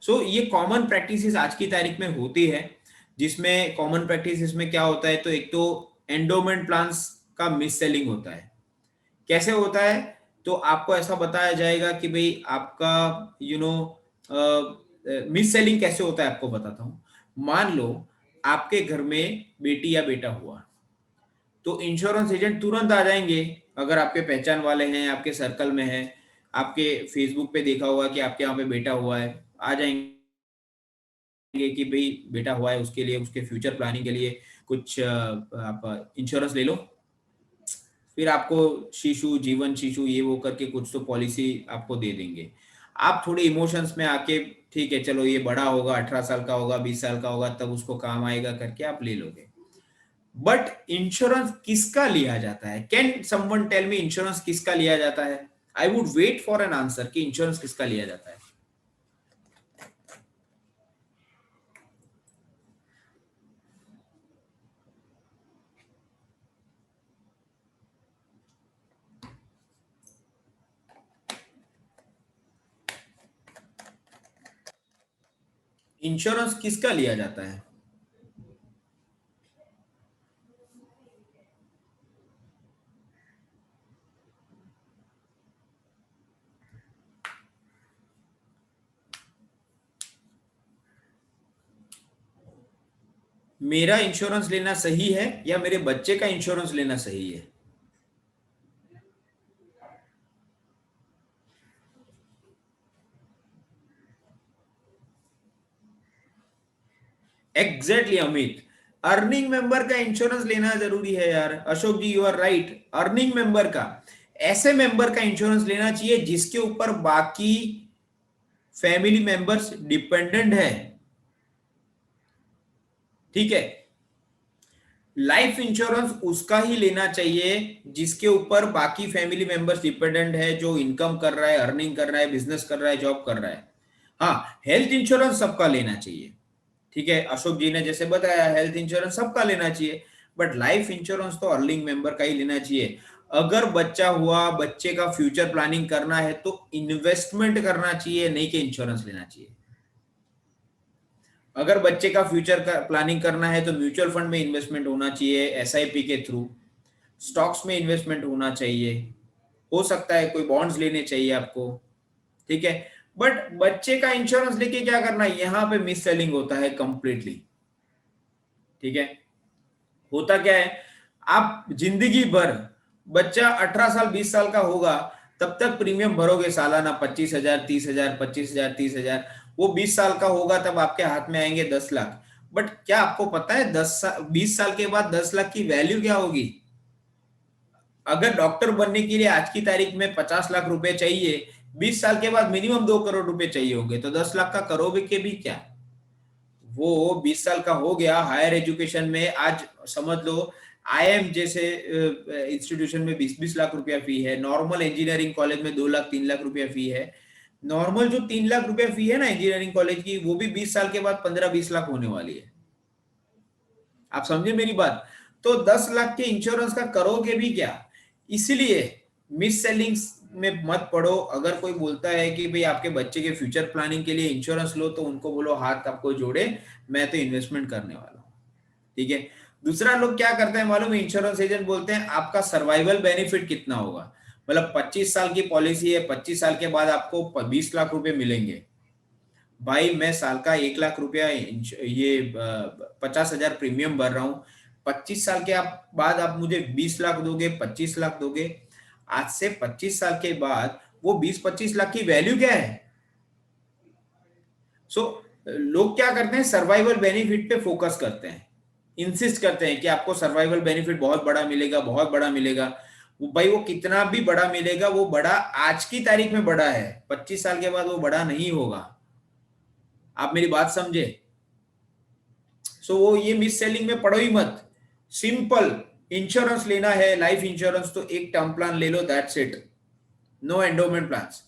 सो ये common practices आज की तारीख में होती है, जिसमें कॉमन प्रैक्टिसेस में क्या होता है, तो एक तो एंडोमेंट प्लान्स का मिस सेलिंग होता है। कैसे होता है, तो आपको ऐसा बताया जाएगा कि भाई आपका मिस सेलिंग कैसे होता है, आपको बताता हूं। मान लो आपके घर में बेटी या बेटा हुआ, तो इंश्योरेंस एजेंट तुरंत आ जाएंगे, अगर आपके पहचान वाले हैं, आपके सर्कल में है, आपके फेसबुक पे देखा हुआ कि आपके यहाँ पे बेटा हुआ है, आ जाएंगे कि भाई बेटा हुआ है, उसके लिए, उसके फ्यूचर प्लानिंग के लिए कुछ आप इंश्योरेंस ले लो। फिर आपको शिशु जीवन शिशु ये वो करके कुछ तो पॉलिसी आपको दे देंगे। आप थोड़े इमोशंस में आके, ठीक है चलो ये बड़ा होगा, 18 साल का होगा, 20 साल का होगा, तब उसको काम आएगा करके आप ले लोगे। बट इंश्योरेंस किसका लिया जाता है? Can someone tell me insurance किसका लिया जाता है? I would wait for an answer कि इंश्योरेंस किसका लिया जाता है। इंश्योरेंस किसका लिया जाता है? मेरा इंश्योरेंस लेना सही है या मेरे बच्चे का इंश्योरेंस लेना सही है? एग्जैक्टली अमित, अर्निंग मेंबर का इंश्योरेंस लेना जरूरी है यार। Ashok ji, you are right, earning member का, ऐसे मेंबर का इंश्योरेंस लेना चाहिए जिसके ऊपर बाकी फैमिली मेंबर्स डिपेंडेंट है। ठीक है, लाइफ इंश्योरेंस उसका ही लेना चाहिए जिसके ऊपर बाकी फैमिली मेंबर्स डिपेंडेंट है, जो इनकम कर रहा है, अर्निंग कर रहा है, बिजनेस कर रहा है, जॉब कर रहा है। हाँ, हेल्थ इंश्योरेंस सबका लेना चाहिए। ठीक है, अशोक जी ने जैसे बताया हेल्थ इंश्योरेंस सबका लेना चाहिए, बट लाइफ इंश्योरेंस तो अर्निंग मेंबर का ही लेना चाहिए। अगर बच्चा हुआ, बच्चे का फ्यूचर प्लानिंग करना है तो इन्वेस्टमेंट करना चाहिए, नहीं कि इंश्योरेंस लेना चाहिए। अगर बच्चे का फ्यूचर का प्लानिंग करना है तो म्यूचुअल फंड में इन्वेस्टमेंट होना चाहिए, एसआईपी के थ्रू, स्टॉक्स में इन्वेस्टमेंट होना चाहिए, हो सकता है कोई बॉन्ड्स लेने चाहिए आपको। ठीक है, बट बच्चे का इंश्योरेंस लेके क्या करना है, यहां पे मिस सेलिंग होता है कंप्लीटली। ठीक है, होता क्या है, आप जिंदगी भर, बच्चा 18 साल 20 साल का होगा तब तक प्रीमियम भरोगे सालाना 25,000 30,000, 25,000 30,000। वो 20 साल का होगा तब आपके हाथ में आएंगे 10 लाख। बट क्या आपको पता है 20 साल के बाद 10 लाख की वैल्यू क्या होगी? अगर डॉक्टर बनने के लिए आज की तारीख में 50 लाख रुपए चाहिए, 20 साल के बाद मिनिमम 2 करोड़ रुपए चाहिए होंगे, तो 10 लाख का करोगे के भी क्या? वो 20 साल का हो गया, हायर एजुकेशन में आज समझ लो आईएम जैसे इंस्टीट्यूशन में 20-20 लाख रुपया फी है, नॉर्मल इंजीनियरिंग कॉलेज में 2 लाख 3 लाख रुपया फी है। नॉर्मल जो 3 लाख रुपया फी है ना इंजीनियरिंग कॉलेज की, वो भी 20 साल के बाद 15-20 लाख होने वाली है। आप समझे मेरी बात? तो 10 लाख के इंश्योरेंस का करोगे भी क्या? इसलिए मिस सेलिंग में मत पड़ो। अगर कोई बोलता है कि भाई आपके बच्चे के फ्यूचर प्लानिंग के लिए इंश्योरेंस लो, तो उनको बोलो हाथ आपको जोड़े, मैं तो इन्वेस्टमेंट करने वाला हूं। ठीक है, दूसरा लोग क्या करते हैं मालूम है, इंश्योरेंस एजेंट बोलते हैं आपका सर्वाइवल बेनिफिट कितना होगा। मतलब 25 साल की पॉलिसी है, 25 साल के बाद आपको 20 लाख रुपए मिलेंगे। भाई मैं साल का 1 लाख रुपया ये 50,000 प्रीमियम भर रहा हूँ, 25 साल के बाद आप मुझे 20 लाख दोगे, 25 लाख दोगे। आज से 25 साल के बाद वो 20-25 लाख की वैल्यू क्या है? सो लोग क्या करते हैं, सर्वाइवल बेनिफिट पे फोकस करते हैं, इंसिस्ट करते हैं कि आपको सर्वाइवल बेनिफिट बहुत बड़ा मिलेगा, बहुत बड़ा मिलेगा। वो भाई वो कितना भी बड़ा मिलेगा, वो बड़ा आज की तारीख में बड़ा है, 25 साल के बाद वो बड़ा नहीं होगा। आप मेरी बात समझे? सो वो ये मिस सेलिंग में पड़ो ही मत। सिंपल इंश्योरेंस लेना है, लाइफ इंश्योरेंस, तो एक टर्म प्लान ले लो, that's it, no endowment plans.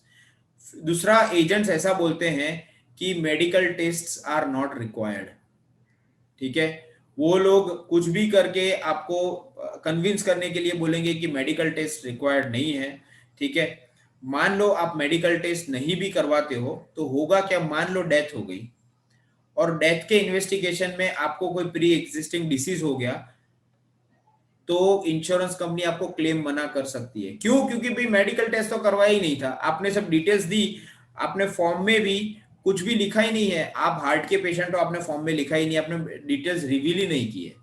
दूसरा, एजेंट्स ऐसा बोलते हैं कि medical tests are not required. ठीक है, वो लोग कुछ भी करके आपको कन्विंस करने के लिए बोलेंगे कि मेडिकल टेस्ट रिक्वायर्ड नहीं है। ठीक है, मान लो आप मेडिकल टेस्ट नहीं भी करवाते हो तो होगा क्या, मान लो डेथ हो गई और डेथ के इन्वेस्टिगेशन में आपको कोई प्री एग्जिस्टिंग डिसीज हो गया, तो इंश्योरेंस कंपनी आपको क्लेम मना कर सकती है। क्यों? क्योंकि भाई मेडिकल टेस्ट तो करवाया ही नहीं था, आपने सब डिटेल्स दी, आपने फॉर्म में भी कुछ भी लिखा ही नहीं है, आप हार्ट के पेशेंट हो, आपने फॉर्म में लिखा ही नहीं, आपने डिटेल्स रिवील ही नहीं की है।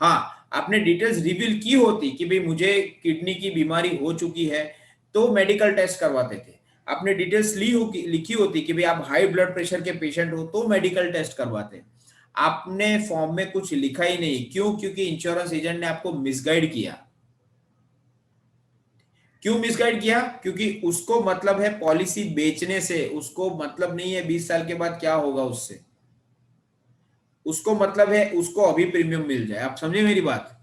हाँ, आपने डिटेल्स रिवील की होती कि भाई मुझे किडनी की बीमारी हो चुकी है तो मेडिकल टेस्ट करवाते थे, आपने डिटेल्स लिखी होती कि भाई आप हाई ब्लड प्रेशर के पेशेंट हो तो मेडिकल टेस्ट करवाते। आपने फॉर्म में कुछ लिखा ही नहीं। क्यों? क्योंकि इंश्योरेंस एजेंट ने आपको मिसगाइड किया। क्यों मिसगाइड किया? क्योंकि उसको मतलब है पॉलिसी बेचने से, उसको मतलब नहीं है 20 साल के बाद क्या होगा उससे, उसको मतलब है उसको अभी प्रीमियम मिल जाए। आप समझे मेरी बात?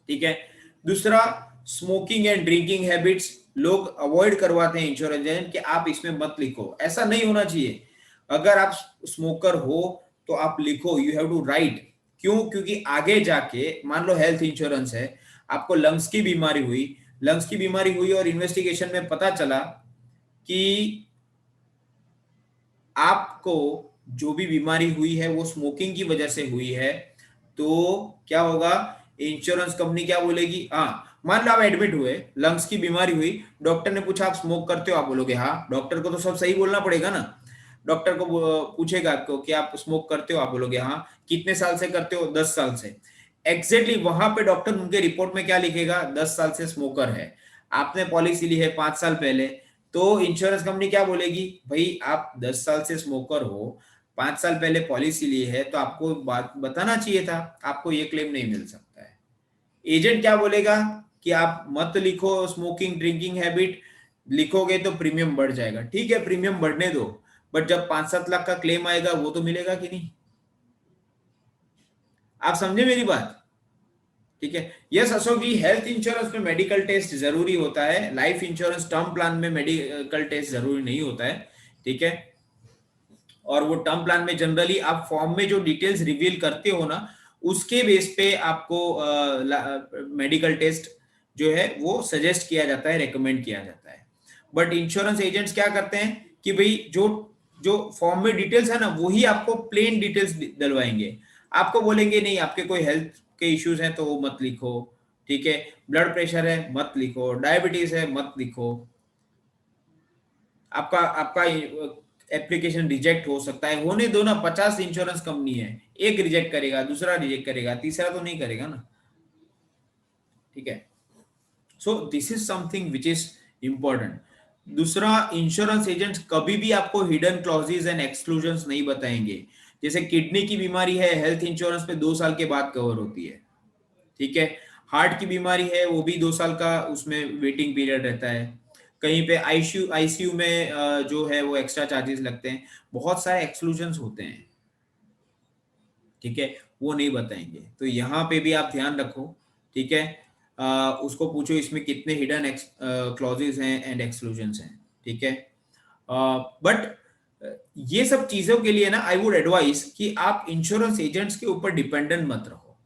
ठीक है। दूसरा, स्मोकिंग एंड ड्रिंकिंग हैबिट्स लोग अवॉइड करवाते हैं इंश्योरेंस एजेंट कि आप इसमें मत लिखो, ऐसा नहीं होना चाहिए। अगर आप स्मोकर हो तो आप लिखो, यू हैव टू राइट। क्यों? क्योंकि आगे जाके मान लो हेल्थ इंश्योरेंस है, आपको लंग्स की बीमारी हुई और इन्वेस्टिगेशन में पता चला कि आपको जो भी बीमारी हुई है वो स्मोकिंग की वजह से हुई है, तो क्या होगा, इंश्योरेंस कंपनी क्या बोलेगी, हाँ मान लो आप एडमिट हुए, लंग्स की बीमारी हुई, डॉक्टर ने पूछा आप स्मोक करते हो, आप बोलोगे हाँ, डॉक्टर को तो सब सही बोलना पड़ेगा ना। डॉक्टर को पूछेगा आपको कि आप स्मोक करते हो, आप बोलोगे हाँ। कितने साल से करते हो? 10 साल से। एग्जैक्टली वहां पे डॉक्टर उनके रिपोर्ट में क्या लिखेगा? 10 साल से स्मोकर है। आपने पॉलिसी ली है 5 साल पहले, तो इंश्योरेंस कंपनी क्या बोलेगी, भाई आप 10 साल से स्मोकर हो, 5 साल पहले पॉलिसी ली है, तो आपको बात बताना चाहिए था, आपको ये क्लेम नहीं मिल सकता है। एजेंट क्या बोलेगा कि आप मत लिखो स्मोकिंग ड्रिंकिंग हैबिट, लिखोगे तो प्रीमियम बढ़ जाएगा। ठीक है, प्रीमियम बढ़ने दो, बट जब 5-7 लाख का क्लेम आएगा वो तो मिलेगा कि नहीं। आप समझे मेरी बात? ठीक है। यस अशोक जी, हेल्थ इंश्योरेंस में मेडिकल टेस्ट जरूरी होता है, लाइफ इंश्योरेंस टर्म प्लान में मेडिकल टेस्ट जरूरी नहीं होता है। ठीक है। और वो टर्म प्लान में जनरली आप फॉर्म में जो डिटेल्स रिवील करते हो ना, उसके बेस पे आपको मेडिकल टेस्ट जो है वो सजेस्ट किया जाता है, रेकमेंड किया जाता है। बट इंश्योरेंस एजेंट्स क्या करते हैं कि भाई जो जो फॉर्म में डिटेल्स है ना, वही आपको प्लेन डिटेल्स डलवाएंगे। आपको बोलेंगे नहीं, आपके कोई हेल्थ के इश्यूज हैं तो वो मत लिखो। ठीक है, ब्लड प्रेशर है मत लिखो, डायबिटीज है मत लिखो, आपका आपका एप्लीकेशन रिजेक्ट हो सकता है। होने दो ना, 50 इंश्योरेंस कंपनी है, एक रिजेक्ट करेगा, दूसरा रिजेक्ट करेगा, तीसरा तो नहीं करेगा ना। ठीक है। So this is something which is important. दूसरा, इंश्योरेंस एजेंट्स कभी भी आपको हिडन क्लॉजेस एंड एक्सक्लूजन्स नहीं बताएंगे। जैसे किडनी की बीमारी है, हेल्थ इंश्योरेंस पे 2 साल के बाद कवर होती है। ठीक है। हार्ट की बीमारी है, वो भी 2 साल का उसमें वेटिंग पीरियड रहता है। कहीं पे आईसीयू में जो है वो एक्स्ट्रा चार्जेस लगते हैं, बहुत सारे एक्सक्लूजन्स होते हैं। ठीक है, वो नहीं बताएंगे, तो यहाँ पे भी आप ध्यान रखो। ठीक है। उसको पूछो इसमें कितने हिडन क्लॉजेस हैं एंड एक्सक्लूजन्स हैं। ठीक है। बट ये सब चीजों के लिए ना, आई वुड एडवाइस कि आप इंश्योरेंस एजेंट्स के ऊपर डिपेंडेंट मत रहो।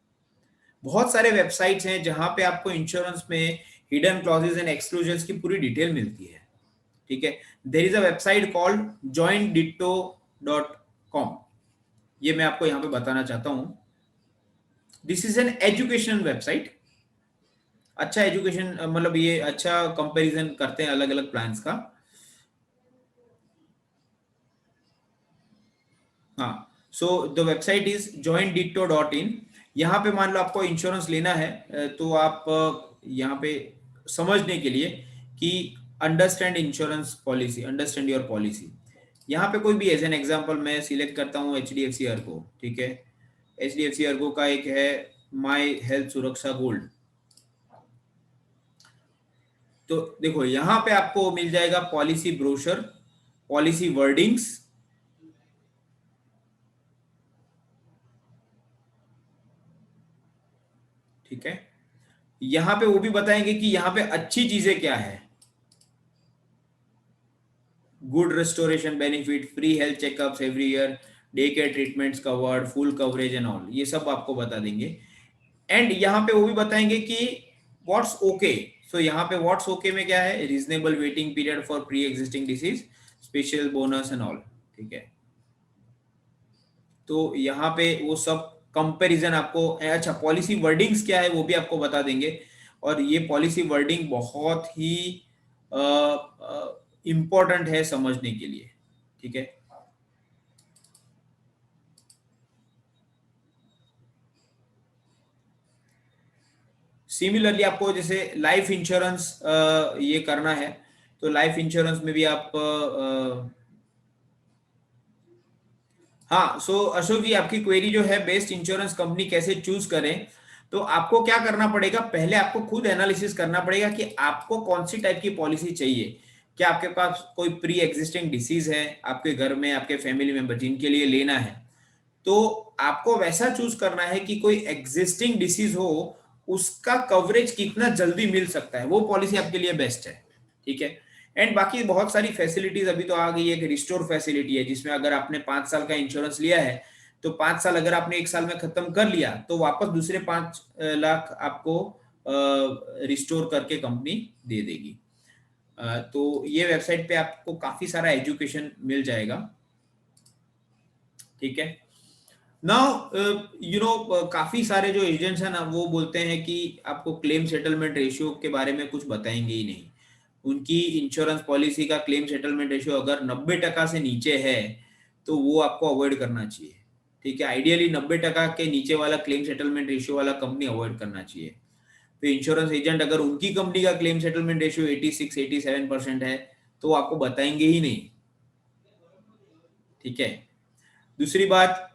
बहुत सारे वेबसाइट्स हैं जहां पे आपको इंश्योरेंस में हिडन क्लॉजेस एंड एक्सक्लूजन्स की पूरी डिटेल मिलती है। ठीक है। There is a website called joinditto.com, ये मैं आपको यहां पे बताना चाहता हूं। This is an educational website. अच्छा एजुकेशन मतलब ये अच्छा कंपैरिजन करते हैं अलग अलग प्लान्स का। हाँ, so the website is joinditto.in। यहाँ पे मान लो आपको इंश्योरेंस लेना है, तो आप यहाँ पे समझने के लिए कि understand insurance policy, understand your policy, यहाँ पे कोई भी एज एन एग्जांपल मैं सिलेक्ट करता हूँ HDFC अर्गो। ठीक है, HDFC अर्गो का एक है माय हेल्थ सुरक्षा गोल्ड। तो देखो यहाँ पे आपको मिल जाएगा पॉलिसी ब्रोशर, पॉलिसी वर्डिंग्स। ठीक है, यहाँ पे वो भी बताएंगे कि यहाँ पे अच्छी चीजें क्या है, good restoration benefit, free health checkups every year, day care treatments covered, full coverage and all, ये सब आपको बता देंगे। एंड यहाँ पे वो भी बताएंगे कि व्हाट्स ओके सो यहाँ पे व्हाट्स ओके में क्या है, reasonable waiting period for pre existing disease, special bonus and all, ठीक है। तो यहाँ पे वो सब कंपैरिजन आपको, अच्छा पॉलिसी वर्डिंग्स क्या है वो भी आपको बता देंगे, और ये पॉलिसी वर्डिंग बहुत ही इंपॉर्टेंट है समझने के लिए, ठीक है। सिमिलरली आपको जैसे लाइफ इंश्योरेंस ये करना है, तो लाइफ इंश्योरेंस में भी आप हाँ, सो अशोक जी आपकी क्वेरी जो है बेस्ट इंश्योरेंस कंपनी कैसे चूज करें, तो आपको क्या करना पड़ेगा, पहले आपको खुद एनालिसिस करना पड़ेगा कि आपको कौन सी टाइप की पॉलिसी चाहिए। क्या आपके पास कोई प्री एग्जिस्टिंग डिसीज है आपके घर में, आपके फैमिली मेंबर जिनके लिए लेना है, तो आपको वैसा चूज करना है कि कोई एग्जिस्टिंग डिसीज हो, उसका कवरेज कितना जल्दी मिल सकता है, वो पॉलिसी आपके लिए बेस्ट है, ठीक है। एंड बाकी बहुत सारी फैसिलिटीज अभी तो आ गई है कि रिस्टोर फैसिलिटी है, जिसमें अगर आपने 5 साल का इंश्योरेंस लिया है तो 5 साल अगर आपने 1 साल में खत्म कर लिया तो वापस दूसरे 5 लाख आपको रिस्टोर करके कंपनी दे देगी। तो ये वेबसाइट पे आपको काफी सारा एजुकेशन मिल जाएगा, ठीक है। नाउ काफी सारे जो एजेंट्स हैं ना वो बोलते हैं कि आपको क्लेम सेटलमेंट रेशियो के बारे में कुछ बताएंगे ही नहीं। उनकी इंश्योरेंस पॉलिसी का क्लेम सेटलमेंट रेशियो अगर 90% से नीचे है तो वो आपको अवॉइड करना चाहिए, ठीक है। आइडियली 90% के नीचे वाला क्लेम सेटलमेंट रेशियो वाला कंपनी अवॉइड करना चाहिए। तो इंश्योरेंस एजेंट अगर उनकी कंपनी का क्लेम सेटलमेंट रेशियो 86-87% है तो वो आपको बताएंगे ही नहीं, ठीक है। दूसरी बात,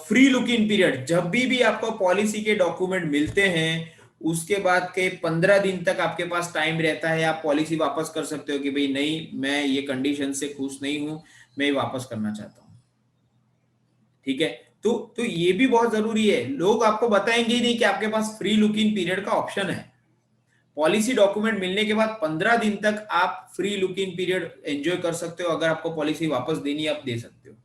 फ्री लुक इन पीरियड, जब भी आपको पॉलिसी के डॉक्यूमेंट मिलते हैं उसके बाद के 15 दिन तक आपके पास टाइम रहता है, आप पॉलिसी वापस कर सकते हो कि भाई नहीं मैं ये कंडीशन से खुश नहीं हूं, मैं वापस करना चाहता हूं, ठीक है। तो ये भी बहुत जरूरी है, लोग आपको बताएंगे ही नहीं कि आपके पास फ्री लुक इन पीरियड का ऑप्शन है। पॉलिसी डॉक्यूमेंट मिलने के बाद 15 दिन तक आप free look in period enjoy कर सकते हो, अगर आपको पॉलिसी वापस देनी है आप दे सकते हो।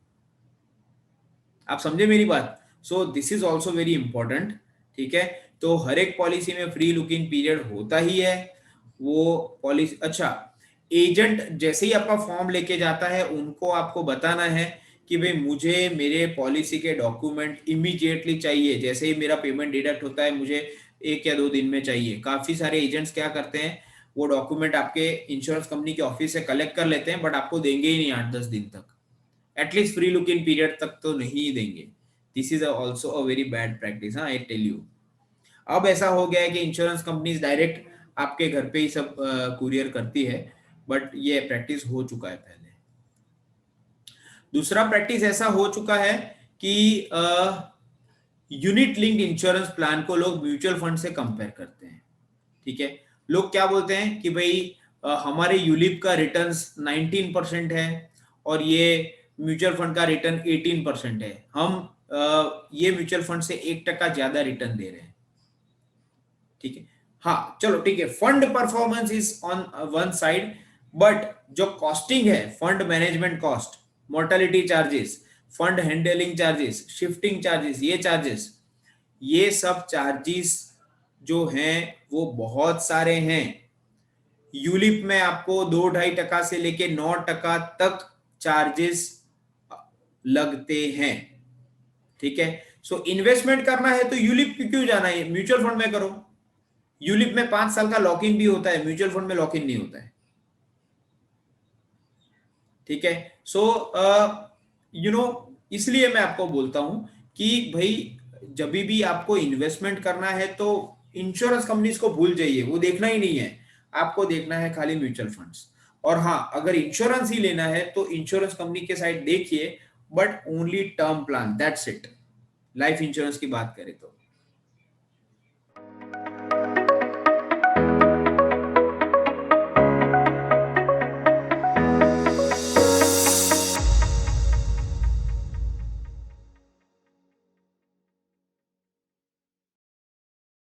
आप समझे मेरी बात? So this is also very important, ठीक है। तो हर एक पॉलिसी में फ्री लुक इन पीरियड होता ही है। वो पॉलिसी, अच्छा एजेंट जैसे ही आपका फॉर्म लेके जाता है उनको आपको बताना है कि भाई मुझे मेरे पॉलिसी के डॉक्यूमेंट इमीडिएटली चाहिए, जैसे ही मेरा पेमेंट डिडक्ट होता है मुझे 1 या 2 दिन में चाहिए। काफी सारे एजेंट्स क्या करते हैं, वो डॉक्यूमेंट आपके इंश्योरेंस कंपनी के ऑफिस से कलेक्ट कर लेते हैं बट आपको देंगे ही नहीं 8-10 दिन तक, at least free look in period तक तो नहीं देंगे। This is also a very bad practice, हाँ आई टेल यू। अब ऐसा हो गया है कि इंश्योरेंस कंपनीज डायरेक्ट आपके घर पे ही सब कुरियर करती है, बट ये प्रैक्टिस हो चुका है पहले। दूसरा प्रैक्टिस ऐसा हो चुका है कि यूनिट लिंक्ड इंश्योरेंस प्लान को लोग म्यूचुअल फंड से कंपेयर करते हैं, ठीक है। लोग क्या बोलते हैं कि भाई हमारे यूलिप का रिटर्न 19% है और ये म्यूचुअल फंड का रिटर्न 18% है, हम ये म्यूचुअल फंड से 1% ज्यादा रिटर्न दे रहे हैं, ठीक है। हाँ चलो ठीक है, fund performance is on one side, but जो कॉस्टिंग है, fund management cost, mortality charges, fund handling charges, shifting charges, ये सब चार्जेस जो हैं वो बहुत सारे हैं। यूलिप में आपको 2-2.5% से लेके 9% तक चार्जेस लगते हैं, ठीक है। सो इन्वेस्टमेंट करना है तो यूलिप क्यों जाना है, म्यूचुअल फंड में करो। यूलिप में 5 साल का लॉक इन भी होता है, म्यूचुअल फंड में लॉक इन नहीं होता है, ठीक है। सो इसलिए मैं आपको बोलता हूं कि भाई जब भी आपको इन्वेस्टमेंट करना है तो इंश्योरेंस कंपनीज को भूल जाइए, वो देखना ही नहीं है, आपको देखना है खाली म्यूचुअल फंड्स। और हाँ अगर इंश्योरेंस ही लेना है तो इंश्योरेंस कंपनी के साइड देखिए, but only term plan, that's it. Life insurance की बात करें तो